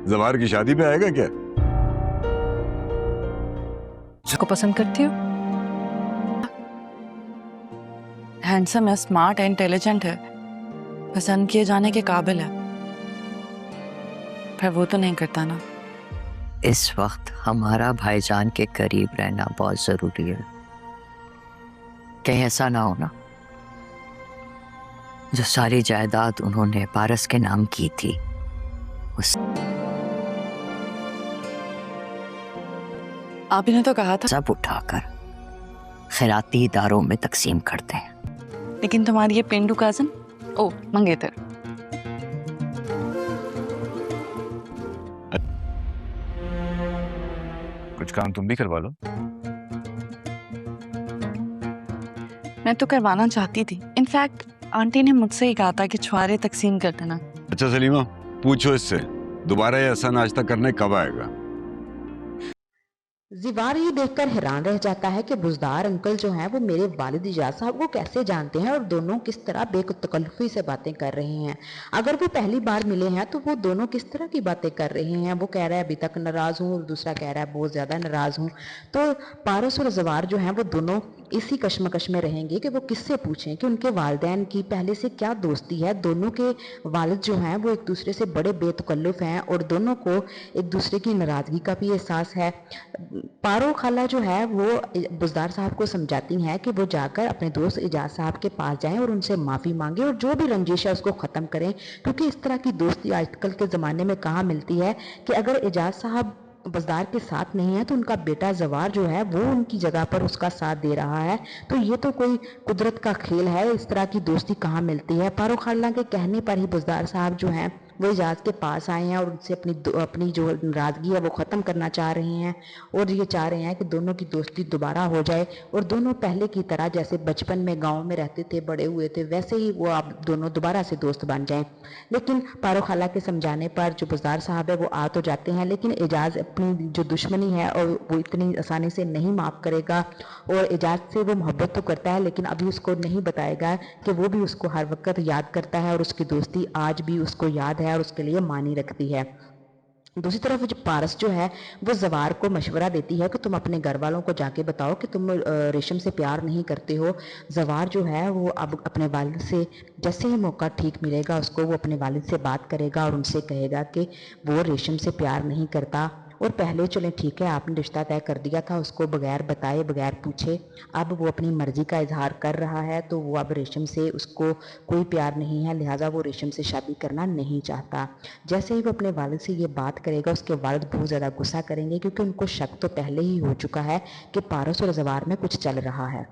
जवार की शादी पे आएगा क्या? को पसंद करती हो? हैंडसम है, स्मार्ट है, इंटेलिजेंट है, पसंद किए जाने के काबिल है, पर वो तो नहीं करता ना। इस वक्त हमारा भाईजान के करीब रहना बहुत जरूरी है। कहीं ऐसा ना हो ना जो सारी जायदाद उन्होंने पारस के नाम की थी उस आप ही ने तो कहा था। सब उठाकर खैराती इदारों में तकसीम करते हैं। लेकिन तुम्हारी ये पेंडू कजन, ओ मंगेतर, कुछ काम तुम भी करवा लो। मैं तो करवाना चाहती थी। इनफैक्ट आंटी ने मुझसे ही कहा था कि छुआरे तकसीम कर देना। अच्छा सलीमा, पूछो इससे दोबारा ये ऐसा नाश्ता करने कब आएगा? ज़िवार ये देखकर हैरान रह जाता है कि बुज़दार अंकल जो हैं वो मेरे वालिद इजाज़ साहब को कैसे जानते हैं और दोनों किस तरह बेतकल्लुफ़ी से बातें कर रहे हैं। अगर वो पहली बार मिले हैं तो वो दोनों किस तरह की बातें कर रहे हैं। वो कह रहा है अभी तक नाराज़ हूँ और दूसरा कह रहा है बहुत ज़्यादा नाराज़ हूँ। तो पारस और ज़वार जो हैं वो दोनों इसी कशमकश में रहेंगे कि वो किससे पूछें कि उनके वालिदैन की पहले से क्या दोस्ती है। दोनों के वालिद जो हैं वो एक दूसरे से बड़े बेतकल्लुफ़ हैं और दोनों को एक दूसरे की नाराज़गी का भी एहसास है। पारो खाला जो है वो बुज़दार साहब को समझाती हैं कि वो जाकर अपने दोस्त इजाज़ साहब के पास जाएं और उनसे माफ़ी मांगें और जो भी रंजिश है उसको ख़त्म करें, क्योंकि इस तरह की दोस्ती आजकल के ज़माने में कहाँ मिलती है कि अगर इजाज़ साहब बुज़दार के साथ नहीं है तो उनका बेटा ज़वार जो है वो उनकी जगह पर उसका साथ दे रहा है। तो ये तो कोई कुदरत का खेल है, इस तरह की दोस्ती कहाँ मिलती है। पारो खाला के कहने पर ही बुज़दार साहब जो हैं वो इजाज़ के पास आए हैं और उनसे अपनी जो नाराज़गी है वो ख़त्म करना चाह रहे हैं और ये चाह रहे हैं कि दोनों की दोस्ती दोबारा हो जाए और दोनों पहले की तरह जैसे बचपन में गांव में रहते थे, बड़े हुए थे, वैसे ही वो अब दोनों दोबारा से दोस्त बन जाएं। लेकिन पारो खाला के समझाने पर जो बुज़दार साहब है वो आ तो जाते हैं, लेकिन इजाज़ अपनी जो दुश्मनी है और वो इतनी आसानी से नहीं माफ़ करेगा और इजाज़ से वो मोहब्बत तो करता है लेकिन अभी उसको नहीं बताएगा कि वो भी उसको हर वक्त याद करता है और उसकी दोस्ती आज भी उसको याद है और उसके लिए मानी रखती है। दूसरी तरफ जो पारस जो है वो ज़वार को मशवरा देती है कि तुम अपने घर वालों को जाके बताओ कि तुम रेशम से प्यार नहीं करते हो। ज़वार जो है वो अब अपने वालिद से जैसे ही मौका ठीक मिलेगा उसको वो अपने वालिद से बात करेगा और उनसे कहेगा कि वो रेशम से प्यार नहीं करता और पहले चलें ठीक है आपने रिश्ता तय कर दिया था उसको बगैर बताए बगैर पूछे, अब वो अपनी मर्ज़ी का इजहार कर रहा है तो वो अब रेशम से उसको कोई प्यार नहीं है, लिहाजा वो रेशम से शादी करना नहीं चाहता। जैसे ही वो अपने वालिद से ये बात करेगा उसके वालिद बहुत ज़्यादा गुस्सा करेंगे क्योंकि उनको शक तो पहले ही हो चुका है कि पारस और ज़वार में कुछ चल रहा है।